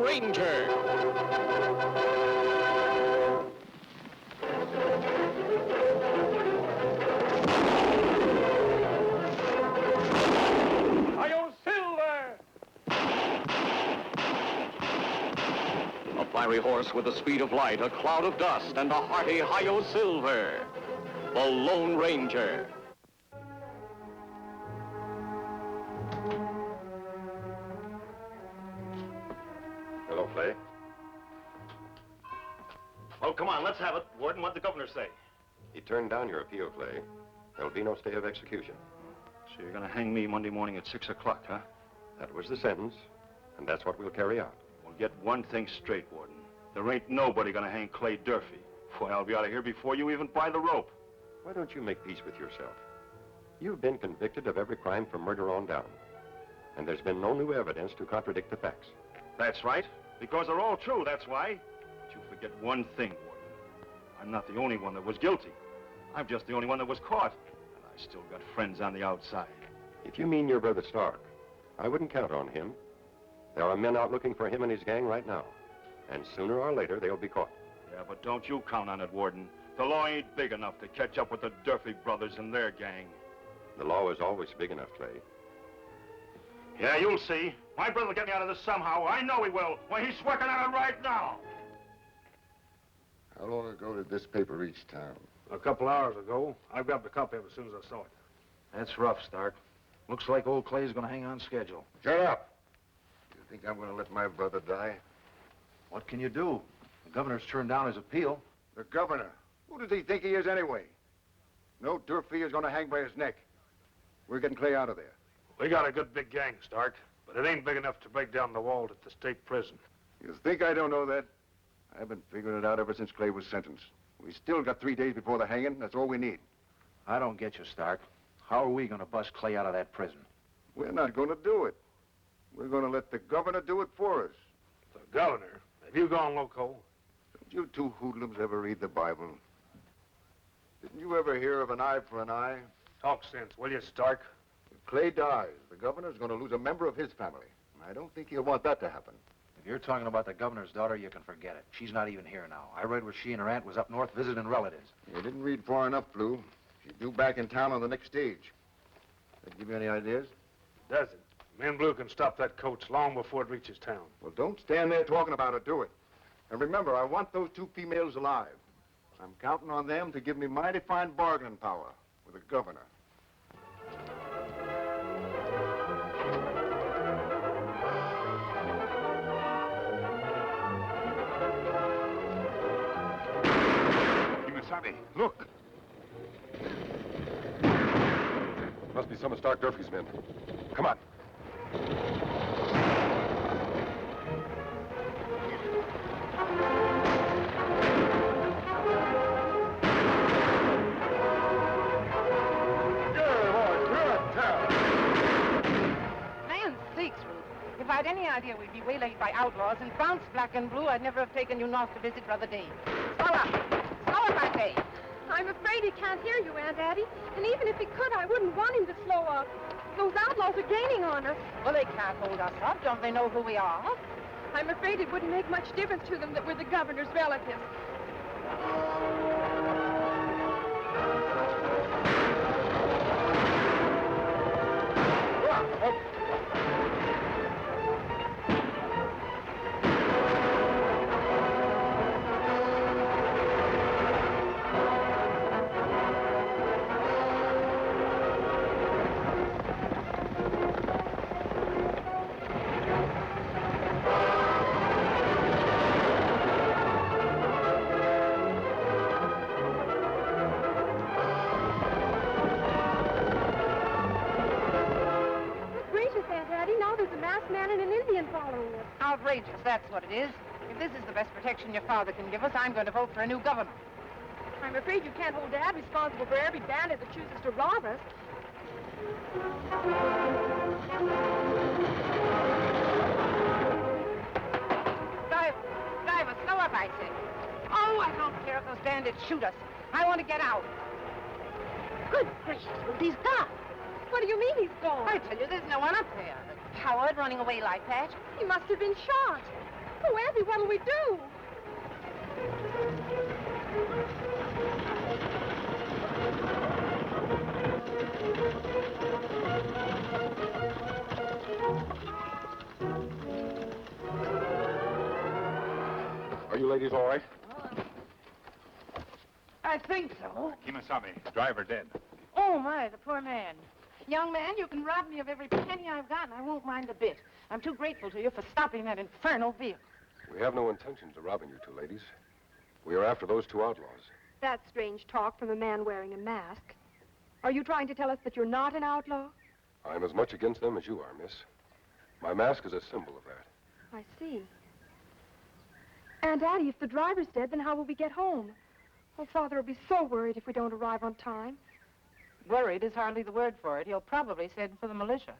Ranger. Hi-Yo Silver! A fiery horse with the speed of light, a cloud of dust, and a hearty Hi-Yo Silver. The Lone Ranger. Hello, Clay. Well, come on, let's have it. Warden, what'd the governor say? He turned down your appeal, Clay. There'll be no stay of execution. So you're gonna hang me Monday morning at 6 o'clock, huh? That was the sentence, and that's what we'll carry out. Well, get one thing straight, Warden. There ain't nobody gonna hang Clay Durfee. Boy, I'll be out of here before you even buy the rope. Why don't you make peace with yourself? You've been convicted of every crime from murder on down, and there's been no new evidence to contradict the facts. That's right, because they're all true, that's why. But you forget one thing, Warden. I'm not the only one that was guilty. I'm just the only one that was caught. And I still got friends on the outside. If you mean your brother Stark, I wouldn't count on him. There are men out looking for him and his gang right now. And sooner or later, they'll be caught. Yeah, but don't you count on it, Warden. The law ain't big enough to catch up with the Durfee brothers and their gang. The law is always big enough, Clay. Yeah, you'll see. My brother will get me out of this somehow. I know he will. Well, he's working on it right now. How long ago did this paper reach town? A couple hours ago. I grabbed a copy of it as soon as I saw it. That's rough, Stark. Looks like old Clay's gonna hang on schedule. Shut up! You think I'm gonna let my brother die? What can you do? The governor's turned down his appeal. The governor? Who does he think he is anyway? No Durfee is gonna hang by his neck. We're getting Clay out of there. We got a good big gang, Stark, but it ain't big enough to break down the wall at the state prison. You think I don't know that? I've been figuring it out ever since Clay was sentenced. We still got 3 days before the hanging. That's all we need. I don't get you, Stark. How are we gonna bust Clay out of that prison? We're not gonna do it. We're gonna let the governor do it for us. The governor? Have you gone loco? Don't you two hoodlums ever read the Bible? Didn't you ever hear of an eye for an eye? Talk sense, will you, Stark? If Clay dies, the governor's gonna lose a member of his family. And I don't think he'll want that to happen. If you're talking about the governor's daughter, you can forget it. She's not even here now. I read where she and her aunt was up north visiting relatives. You didn't read far enough, Blue. She's due back in town on the next stage. That give you any ideas? Does it? Me and Blue can stop that coach long before it reaches town. Well, don't stand there talking about it. Do it. And remember, I want those two females alive. I'm counting on them to give me mighty fine bargaining power with the governor. Kimasabi, look! Must be some of Stark Durfee's men. Come on. If I'd any idea we'd be waylaid by outlaws and bounced black and blue, I'd never have taken you north to visit Brother Dave. Slow up! Slow up, I say! I'm afraid he can't hear you, Aunt Addie. And even if he could, I wouldn't want him to slow up. Those outlaws are gaining on us. Well, they can't hold us up. Don't they know who we are? I'm afraid it wouldn't make much difference to them that we're the governor's relatives. Outrageous, that's what it is. If this is the best protection your father can give us, I'm going to vote for a new governor. I'm afraid you can't hold Dad responsible for every bandit that chooses to rob us. Driver, slow up, I say. Oh, I don't care if those bandits shoot us. I want to get out. Good gracious, well, he's gone. What do you mean he's gone? I tell you, there's no one up there. The coward running away like that. He must have been shot. Oh, Auntie, what'll we do? Are you ladies all right? I think so. Kimasabi, driver dead. Oh, my, the poor man. Young man, you can rob me of every penny I've got, and I won't mind a bit. I'm too grateful to you for stopping that infernal vehicle. We have no intentions of robbing you two ladies. We are after those two outlaws. That's strange talk from a man wearing a mask. Are you trying to tell us that you're not an outlaw? I'm as much against them as you are, miss. My mask is a symbol of that. I see. Aunt Addie, if the driver's dead, then how will we get home? Oh, Father will be so worried if we don't arrive on time. Worried is hardly the word for it. He'll probably send for the militia.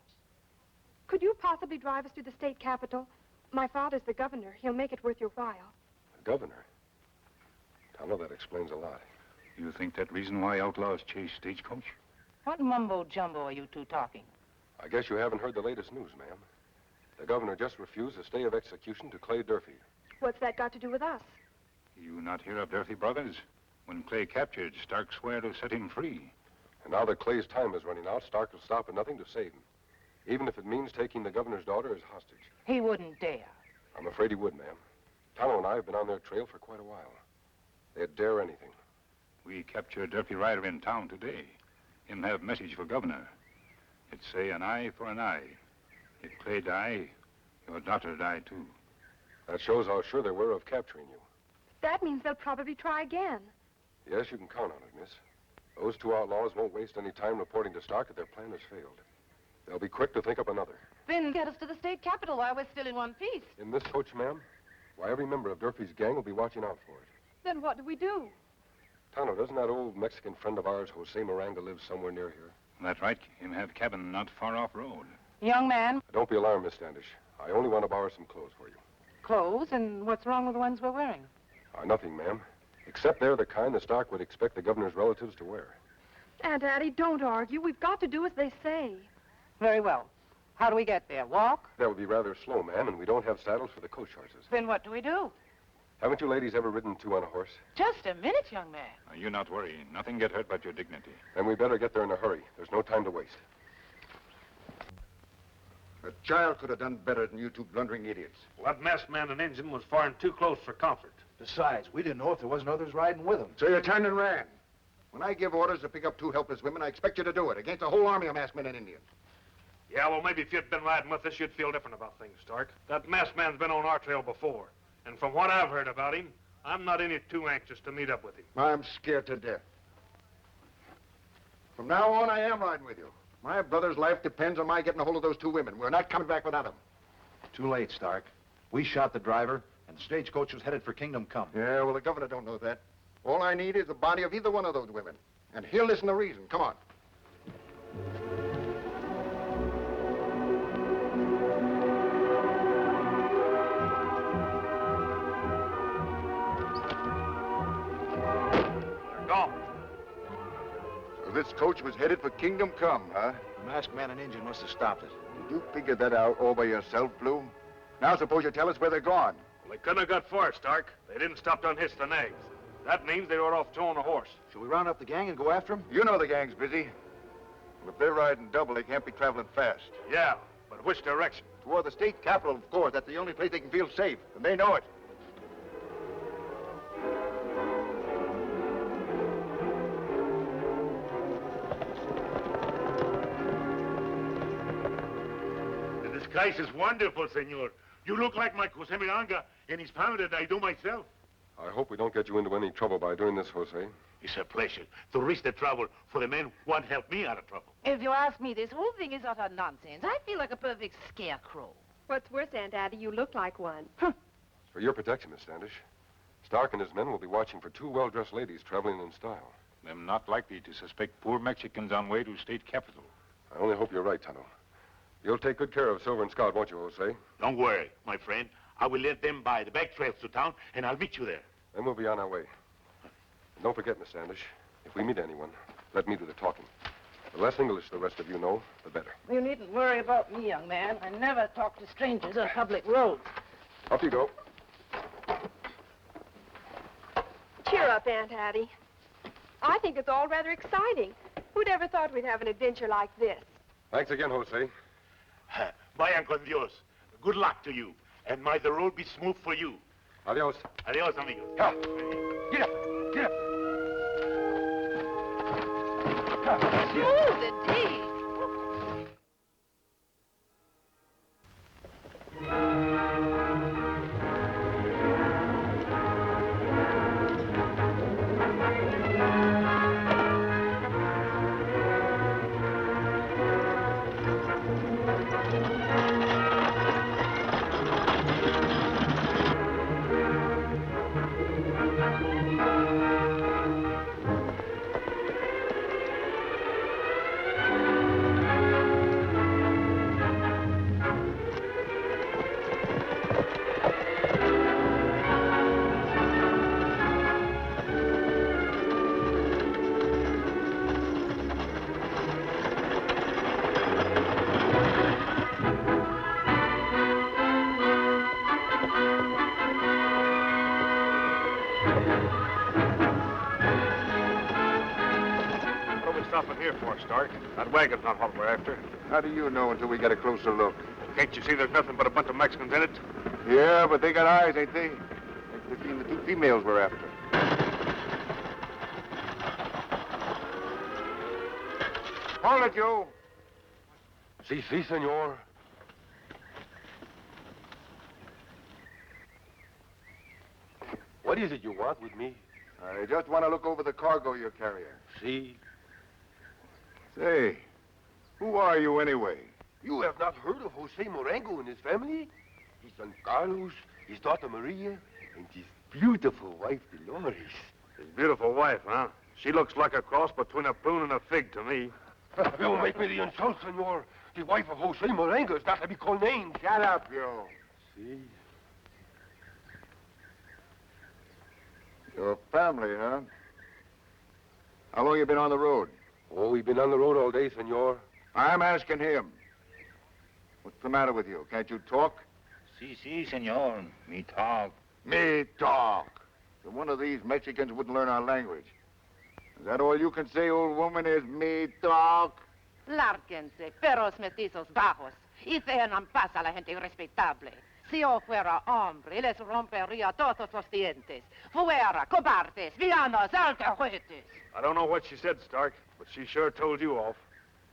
Could you possibly drive us to the state capitol? My father's the governor. He'll make it worth your while. The governor? Tonto, that explains a lot. You think that reason why outlaws chase Stagecoach? What mumbo-jumbo are you two talking? I guess you haven't heard the latest news, ma'am. The governor just refused a stay of execution to Clay Durfee. What's that got to do with us? You not hear of Durfee brothers? When Clay captured, Stark swore to set him free. And now that Clay's time is running out, Stark will stop at nothing to save him. Even if it means taking the governor's daughter as hostage. He wouldn't dare. I'm afraid he would, ma'am. Tonto and I have been on their trail for quite a while. They'd dare anything. We captured Durfee rider in town today. Him have message for governor. It say an eye for an eye. If Clay die, your daughter die too. That shows how sure they were of capturing you. That means they'll probably try again. Yes, you can count on it, miss. Those two outlaws won't waste any time reporting to Stark that their plan has failed. They'll be quick to think up another. Then get us to the state capitol while we're still in one piece. In this coach, ma'am? Why, every member of Durfee's gang will be watching out for it. Then what do we do? Tonto, doesn't that old Mexican friend of ours, Jose Miranda, live somewhere near here? That's right. Him have cabin not far off road. Young man, Don't be alarmed, Miss Standish. I only want to borrow some clothes for you. clothes, and what's wrong with the ones we're wearing? Nothing, ma'am. Except they're the kind the Stark would expect the governor's relatives to wear. Aunt Addie, don't argue. We've got to do as they say. Very well. How do we get there? Walk? That would be rather slow, ma'am, and we don't have saddles for the coach horses. Then what do we do? Haven't you ladies ever ridden two on a horse? Just a minute, young man. You not worry. Nothing get hurt but your dignity. Then we better get there in a hurry. There's no time to waste. A child could have done better than you two blundering idiots. Well, that masked man and engine was far and too close for comfort. Besides, we didn't know if there wasn't others riding with him. So you turned and ran. When I give orders to pick up two helpless women, I expect you to do it against a whole army of masked men and Indians. Yeah, well, maybe if you'd been riding with us, you'd feel different about things, Stark. That masked man's been on our trail before. And from what I've heard about him, I'm not any too anxious to meet up with him. I'm scared to death. From now on, I am riding with you. My brother's life depends on my getting a hold of those two women. We're not coming back without them. Too late, Stark. We shot the driver, and the stagecoach was headed for Kingdom Come. Yeah, well, the governor don't know that. All I need is the body of either one of those women. And he'll listen to reason. Come on. They're gone. So this coach was headed for Kingdom Come, huh? The masked man and engine must have stopped it. Did you figure that out all by yourself, Blue? Now suppose you tell us where they're gone. Well, they couldn't have got far, Stark. They didn't stop to unhitch the nags. That means they were off towing a horse. Shall we round up the gang and go after them? You know the gang's busy. Well, if they're riding double, they can't be traveling fast. Yeah, but which direction? Toward the state capitol, of course. That's the only place they can feel safe, and they know it. The disguise is wonderful, senor. You look like my Cosemiranga, and he's found it I do myself. I hope we don't get you into any trouble by doing this, Jose. It's a pleasure to risk the trouble for the men who want help me out of trouble. If you ask me, this whole thing is utter nonsense. I feel like a perfect scarecrow. What's worse, Aunt Addie, you look like one. For your protection, Miss Standish. Stark and his men will be watching for two well-dressed ladies traveling in style. Them not likely to suspect poor Mexicans on way to state capital. I only hope you're right, Tonto. You'll take good care of Silver and Scout, won't you, Jose? Don't worry, my friend. I will let them by the back trails to town, and I'll meet you there. Then we'll be on our way. And don't forget, Miss Standish, if we meet anyone, let me do the talking. The less English the rest of you know, the better. You needn't worry about me, young man. I never talk to strangers on public roads. Off you go. Cheer up, Aunt Hattie. I think it's all rather exciting. Who'd ever thought we'd have an adventure like this? Thanks again, Jose. Vayan con Dios. Good luck to you. And may the road be smooth for you. Adios. Adios, amigos. Come. Get up. Get up. Smooth indeed. What are we stopping here for, Stark? That wagon's not what we're after. How do you know until we get a closer look? Can't you see there's nothing but a bunch of Mexicans in it? Yeah, but they got eyes, ain't they? Like they've seen the two females we're after. Hola, Joe. Si, senor. What is it you want with me? I just want to look over the cargo you're carrying. Si. Say, who are you anyway? You have not heard of Jose Morango and his family? His son Carlos, his daughter Maria, and his beautiful wife Dolores. His beautiful wife, huh? She looks like a cross between a prune and a fig to me. You make me the insult, senor. The wife of Jose Morango is not to be called names. Shut up, Joe. Si. Your family, huh? How long you been on the road? Oh, we've been on the road all day, senor. I'm asking him. What's the matter with you? Can't you talk? Si, senor. Me talk. Me talk. So one of these Mexicans wouldn't learn our language. Is that all you can say, old woman, is me talk? Lárguense, perros mestizos bajos. Y dejan paz a la gente respetable. Si yo fuera hombre, les rompería todos los dientes. Fuera, cobardes, villanos, alcahuetes. I don't know what she said, Stark, but she sure told you off.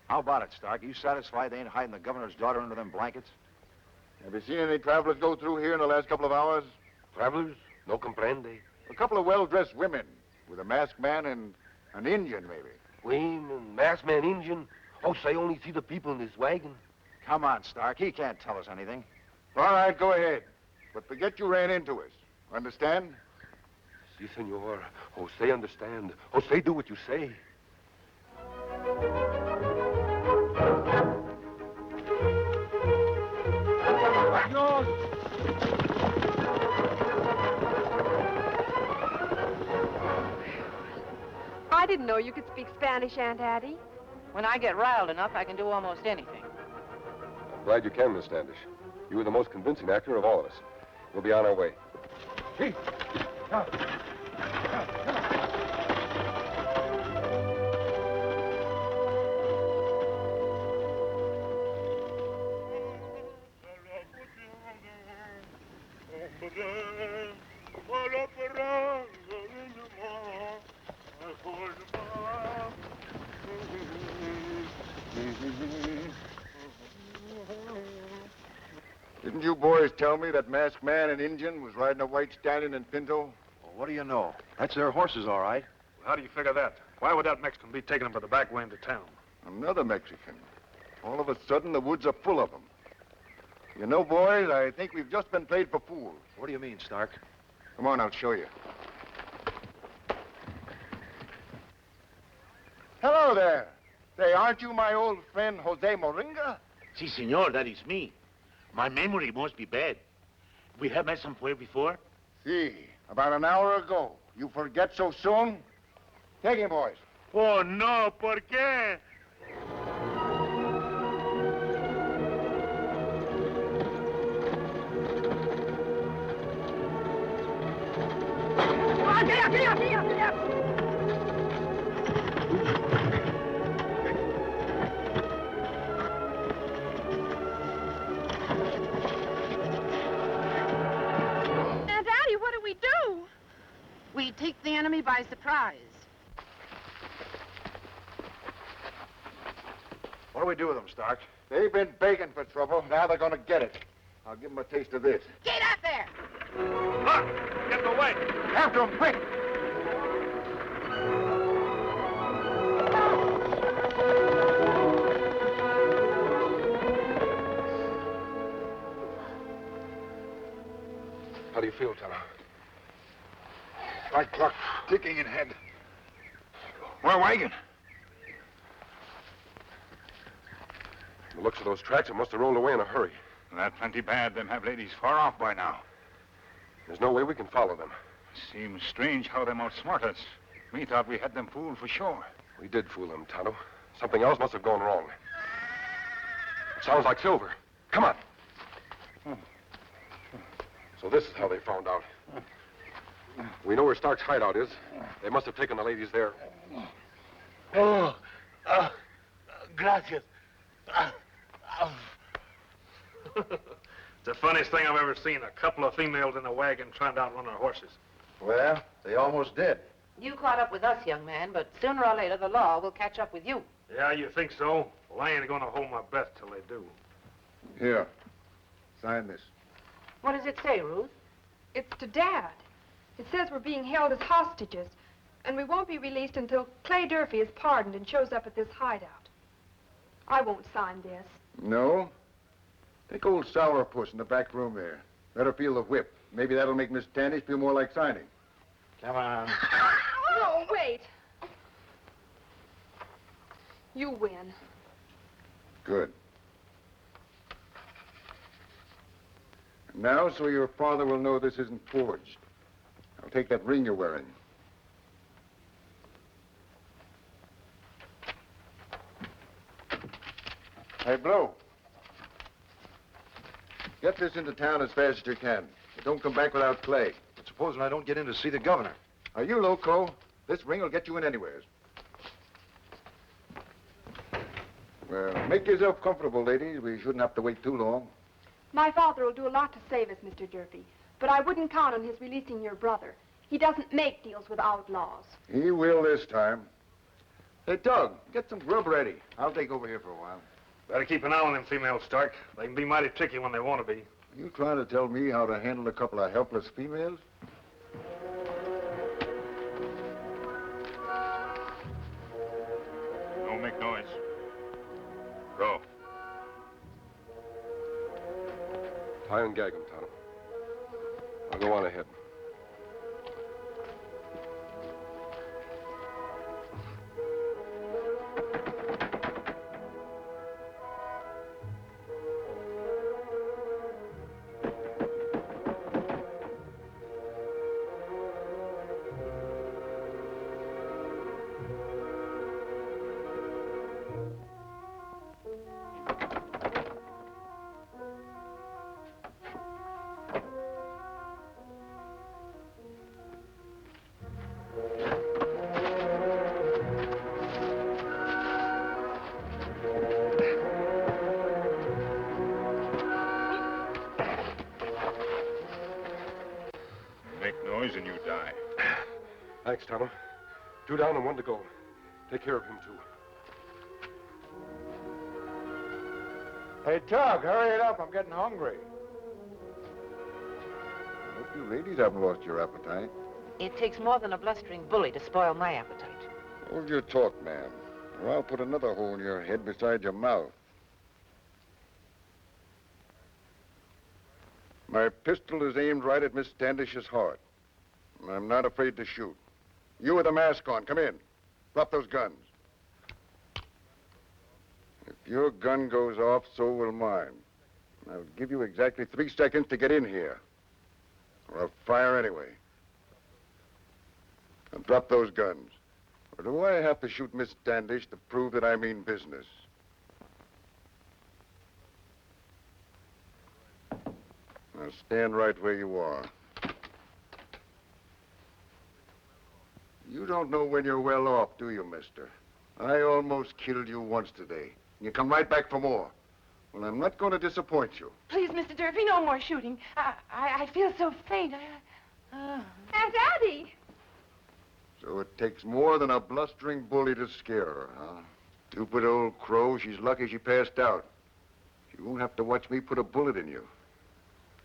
How about it, Stark? You satisfied they ain't hiding the governor's daughter under them blankets? Have you seen any travelers go through here in the last couple of hours? Travelers? No comprende. A couple of well-dressed women with a masked man and an Indian, maybe. Queen and masked man Indian. Jose only see the people in his wagon. Come on, Stark. He can't tell us anything. All right, go ahead. But forget you ran into us. Understand? Si, senor. Jose understand. Jose do what you say. I didn't know you could speak Spanish, Aunt Hattie. When I get riled enough, I can do almost anything. I'm glad you can, Miss Standish. You were the most convincing actor of all of us. We'll be on our way. Didn't you boys tell me that masked man and Indian was riding a white stallion and pinto? Well, what do you know? That's their horses, all right. How do you figure that? Why would that Mexican be taking them by the back way into town? Another Mexican. All of a sudden, the woods are full of them. You know, boys, I think we've just been played for fools. What do you mean, Stark? Come on, I'll show you. Hello there. Say, aren't you my old friend Jose Moringa? Si, senor, that is me. My memory must be bad. We have met somewhere before? See, about an hour ago. You forget so soon? Take him, boys. Oh, no, ¿por qué? ¡Guardia! Aunt Addie, what do we do? We take the enemy by surprise. What do we do with them, Stark? They've been begging for trouble. Now they're going to get it. I'll give them a taste of this. Get up there! Look! Get away! After them, quick! How do you feel, Tonto? Like clock ticking in head. Where wagon? From the looks of those tracks, it must have rolled away in a hurry. That plenty bad. Them have ladies far off by now. There's no way we can follow them. Seems strange how them outsmart us. We thought we had them fooled for sure. We did fool them, Tonto. Something else must have gone wrong. It sounds like Silver. Come on. So this is how they found out. We know where Stark's hideout is. They must have taken the ladies there. Oh, gracias. It's the funniest thing I've ever seen. A couple of females in a wagon trying to outrun our horses. Well, they almost did. You caught up with us, young man, but sooner or later the law will catch up with you. Yeah, you think so? Well, I ain't gonna hold my breath till they do. Here. Sign this. What does it say, Ruth? It's to Dad. It says we're being held as hostages, and we won't be released until Clay Durfee is pardoned and shows up at this hideout. I won't sign this. No? Take old Sourpuss in the back room there. Let her feel the whip. Maybe that'll make Miss Standish feel more like signing. Come on. No, wait. You win. Good. Now, so your father will know this isn't forged, I'll take that ring you're wearing. Hey, Blue. Get this into town as fast as you can. But don't come back without Clay. But supposing I don't get in to see the governor? Are you loco? This ring will get you in anywheres. Well, make yourself comfortable, ladies. We shouldn't have to wait too long. My father will do a lot to save us, Mr. Durfee, but I wouldn't count on his releasing your brother. He doesn't make deals with outlaws. He will this time. Hey, Doug, get some grub ready. I'll take over here for a while. Better keep an eye on them females, Stark. They can be mighty tricky when they want to be. Are you trying to tell me how to handle a couple of helpless females? Don't make noise. Go. Tie and gag him, Tonto. I'll go on ahead. And you die. Thanks, Tonto. 2 down and 1 to go. Take care of him, too. Hey, Tug, hurry it up. I'm getting hungry. I hope you ladies haven't lost your appetite. It takes more than a blustering bully to spoil my appetite. Hold your talk, ma'am, or I'll put another hole in your head beside your mouth. My pistol is aimed right at Miss Standish's heart. And I'm not afraid to shoot. You with a mask on, come in. Drop those guns. If your gun goes off, so will mine. I'll give you exactly 3 seconds to get in here. Or I'll fire anyway. And drop those guns. Or do I have to shoot Miss Standish to prove that I mean business? Now stand right where you are. You don't know when you're well off, do you, mister? I almost killed you once today. You come right back for more. Well, I'm not going to disappoint you. Please, Mr. Durfee, no more shooting. I feel so faint. Aunt Addie! So it takes more than a blustering bully to scare her, huh? Stupid old crow. She's lucky she passed out. She won't have to watch me put a bullet in you.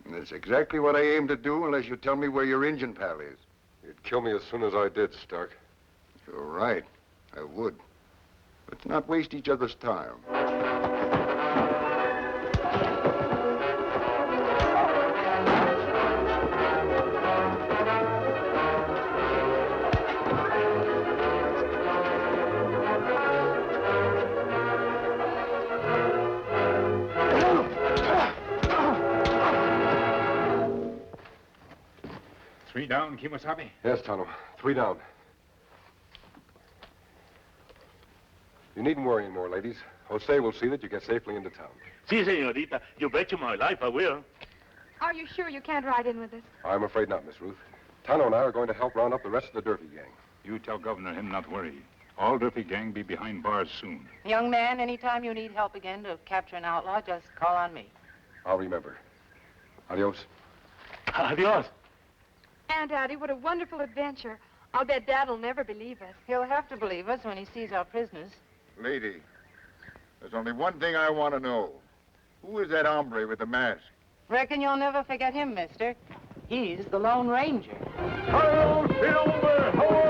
And that's exactly what I aim to do unless you tell me where your Injun pal is. You'd kill me as soon as I did, Stark. You're right. I would. Let's not waste each other's time. 3 down, Kimosabe? Yes, Tano. 3 down. You needn't worry anymore, ladies. Jose will see that you get safely into town. Si, senorita. You bet you my life I will. Are you sure you can't ride in with us? I'm afraid not, Miss Ruth. Tano and I are going to help round up the rest of the Durfee gang. You tell Governor him not worry. All Durfee gang be behind bars soon. Young man, anytime you need help again to capture an outlaw, just call on me. I'll remember. Adios. Adios. Aunt Addie, what a wonderful adventure. I'll bet Dad'll never believe us. He'll have to believe us when he sees our prisoners. Lady, there's only one thing I want to know. Who is that hombre with the mask? Reckon you'll never forget him, mister. He's the Lone Ranger. Hi-yo, Silver!